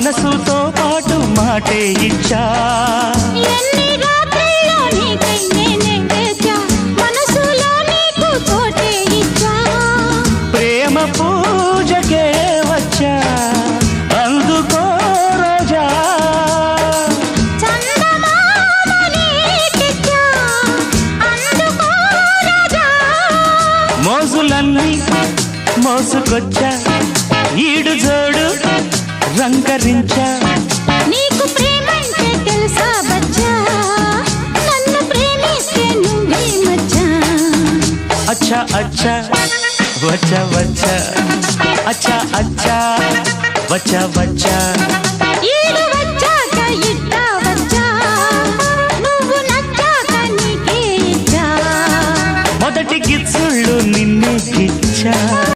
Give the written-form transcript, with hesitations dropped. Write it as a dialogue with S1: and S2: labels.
S1: మనసుతో పాటు మాటే ఇచ్చా.
S2: ఎన్ని రాత్రిలో నీకై నేనే వేచా, మనసులో నీకు తోటే ఇచ్చా.
S1: ప్రేమ పూజకే వచ్చా, అందుకో రోజా.
S2: చందమామ నీకిచ్చా, అందుకో రాజా.
S1: మోజులన్నీ మోసుకొచ్చా, ఈడు జోడు రంగరించా.
S2: నీకు ప్రేమంటే తెలుసా బచ్చా, నన్ను ప్రేమిస్తే నువ్వే మచ్చా.
S1: అచ్చా అచ్చా వచ్చా వచ్చా, అచ్చా అచ్చా వచ్చా వచ్చా.
S2: ఈడు వచ్చాక ఇట్టా వచ్చా, నువ్వు నచ్చాక నీకే ఇచ్చా.
S1: మొదటి గిచ్చుళ్ళు నిన్నే గిచ్చా.